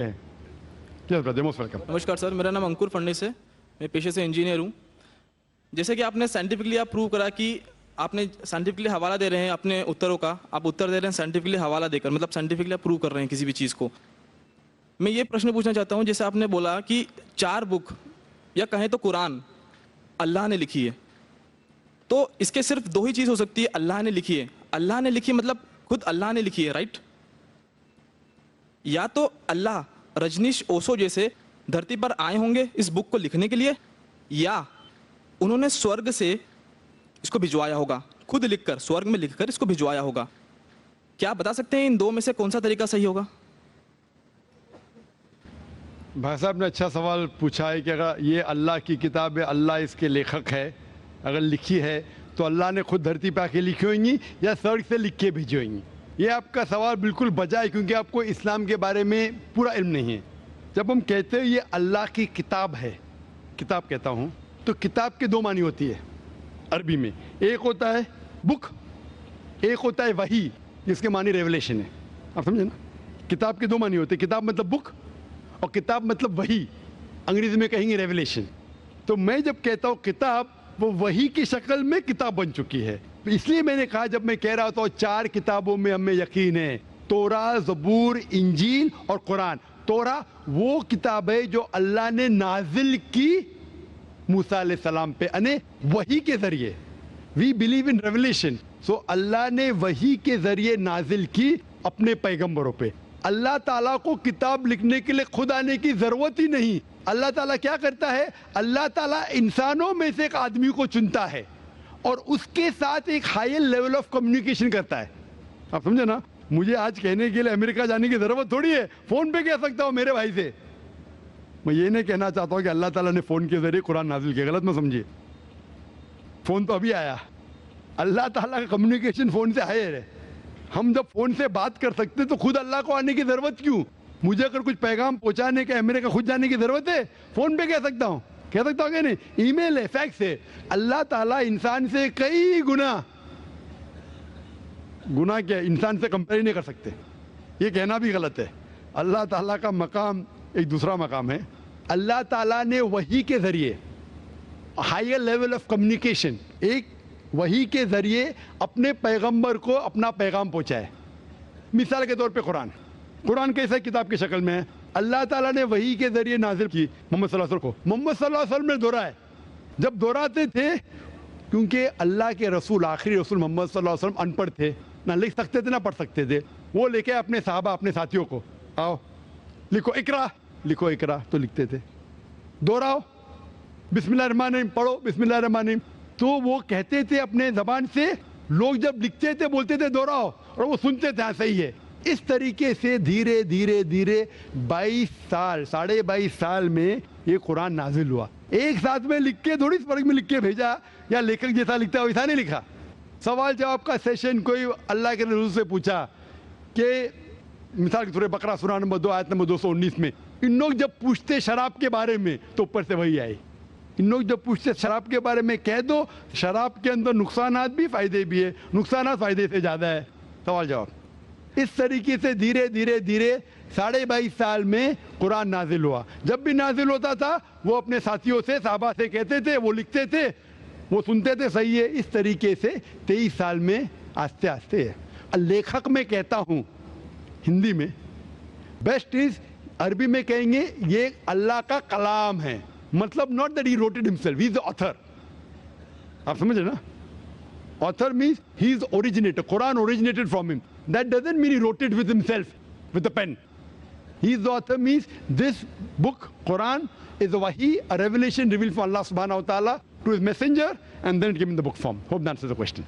Yes, brother, most welcome. नमस्कार sir, मेरा नाम अंकुर फडणवीस है, मैं पेशे से इंजीनियर हूँ। जैसे कि आपने साइंटिफिकली आप प्रूव करा कि आपने साइंटिफिकली हवाला दे रहे हैं अपने उत्तरों का, आप उत्तर दे रहे हैं साइंटिफिकली हवाला देकर, मतलब साइंटिफिकली आप प्रूव कर रहे हैं किसी भी चीज़ को। मैं ये प्रश्न पूछना चाहता हूँ, जैसे आपने बोला कि 4 बुक या कहें तो कुरान अल्लाह ने लिखी है, तो इसके सिर्फ 2 ही चीज़ हो सकती है, अल्लाह ने लिखी है। अल्लाह ने लिखी मतलब खुद अल्लाह ने लिखी है, राइट? या तो अल्लाह रजनीश ओशो जैसे धरती पर आए होंगे इस बुक को लिखने के लिए, या उन्होंने स्वर्ग से इसको भिजवाया होगा, खुद लिखकर स्वर्ग में लिखकर इसको भिजवाया होगा। क्या आप बता सकते हैं इन 2 में से कौन सा तरीका सही होगा? भाई साहब ने अच्छा सवाल पूछा है कि अगर ये अल्लाह की किताब है, अल्लाह इसके लेखक है, अगर लिखी है तो अल्लाह ने खुद धरती पे आके लिखी होंगी या स्वर्ग से लिख के भेजी होंगी। ये आपका सवाल बिल्कुल बजा है, क्योंकि आपको इस्लाम के बारे में पूरा इल्म नहीं है। जब हम कहते हैं ये अल्लाह की किताब है, किताब कहता हूँ, तो किताब के 2 मानी होती है अरबी में। एक होता है बुक, एक होता है वही, जिसके मानी रेवलेशन है। आप समझे ना? किताब के 2 मानी होते हैं, किताब मतलब बुक और किताब मतलब वही, अंग्रेजी में कहेंगे रेवलेशन। तो मैं जब कहता हूँ किताब, वो वही की शक्ल में किताब बन चुकी है। इसलिए मैंने कहा, जब मैं कह रहा था 4 किताबों में हमें यकीन है, तोरा, ज़बूर, इंजील और कुरान। तोरा वो किताब है जो अल्लाह ने नाजिल की मूसा अलैहिस्सलाम पे, यानी वही के जरिए। वी बिलीव इन रेवलेशन, सो अल्लाह ने वही के जरिए नाजिल की अपने पैगंबरों पे। अल्लाह ताला को किताब लिखने के लिए खुद आने की जरूरत ही नहीं। अल्लाह ताला क्या करता है? अल्लाह ताला इंसानों में से एक आदमी को चुनता है और उसके साथ एक हायर लेवल ऑफ कम्युनिकेशन करता है। आप समझे ना? मुझे आज कहने के लिए अमेरिका जाने की जरूरत थोड़ी है, फोन पे कह सकता हूँ मेरे भाई से। मैं ये नहीं कहना चाहता हूँ कि अल्लाह ताला ने फोन के जरिए कुरान नाजिल किया, गलत मत समझिए। फोन तो अभी आया, अल्लाह ताला का कम्युनिकेशन फोन से हायर है। हम जब फोन से बात कर सकते तो खुद अल्लाह को आने की जरूरत क्यों? मुझे अगर कुछ पैगाम पहुंचाने के अमेरिका खुद जाने की जरूरत है? फोन पे कह सकता हूँ कि नहीं? ईमेल है, फैक्स है। अल्लाह ताला इंसान से कई गुना क्या, इंसान से कंपेयर नहीं कर सकते, ये कहना भी गलत है। अल्लाह ताला का मकाम एक दूसरा मकाम है। अल्लाह ताला ने वही के जरिए हायर लेवल ऑफ कम्युनिकेशन, एक वही के जरिए अपने पैगंबर को अपना पैगाम पहुंचाए। मिसाल के तौर पे कुरान कैसे किताब की शक्ल में है? अल्लाह ताला ने वही के जरिए नाजिल की मोहम्मद सल्लल्लाहु अलैहि वसल्लम को। मोहम्मद सल्लल्लाहु अलैहि वसल्लम ने दोहराया, जब दोहराते थे, क्योंकि अल्लाह के रसूल, आखिरी रसूल मोहम्मद सल्लल्लाहु अलैहि वसल्लम अनपढ़ थे, ना लिख सकते थे ना पढ़ सकते थे। वो लेके अपने साहबा, अपने साथियों को, आओ लिखो इकरा, तो लिखते थे। दोहराओ, बिस्मिल्लाहिर्रहमानिर्रहीम पढ़ो, बिस्मिल्लाहिर्रहमानिर्रहीम। तो वो कहते थे अपने जबान से, लोग जब लिखते थे बोलते थे दोहराओ, और वो सुनते थे हाँ सही है। इस तरीके से धीरे धीरे धीरे 22 साल, 22.5 साल में ये कुरान नाजिल हुआ। एक साथ में लिख के थोड़ी स्वर्ग में लिख के भेजा, या लेखक जैसा लिखता है वैसा नहीं लिखा। सवाल जवाब का सेशन कोई अल्लाह के रसूल से पूछा कि मिसाल के तौर पर बकरा सूरा नंबर 2 आयत नंबर 219 में, इन लोग जब पूछते शराब के बारे में तो ऊपर से वही आई। इन लोग जब पूछते शराब के बारे में, कह दो शराब के अंदर नुकसानात भी फायदे भी है, नुकसानात फायदे से ज़्यादा है। सवाल जवाब इस तरीके से धीरे धीरे धीरे 22.5 साल में कुरान नाजिल हुआ। जब भी नाजिल होता था वो अपने साथियों से, साहबा से कहते थे, वो लिखते थे, वो सुनते थे, सही है। इस तरीके से 23 साल में आस्ते आस्ते लेखक में कहता हूँ हिंदी में, बेस्ट इज अरबी में कहेंगे ये अल्लाह का कलाम है, मतलब not that he wrote it himself, he is the author. आप समझे ना? Author means he is originator, Quran originated from him. That doesn't mean he wrote it with himself with the pen. He is the author, means this book, Quran, is a wahi, a revelation revealed from Allah subhanahu wa ta'ala to his messenger, and then given the book form. Hope that answers the question.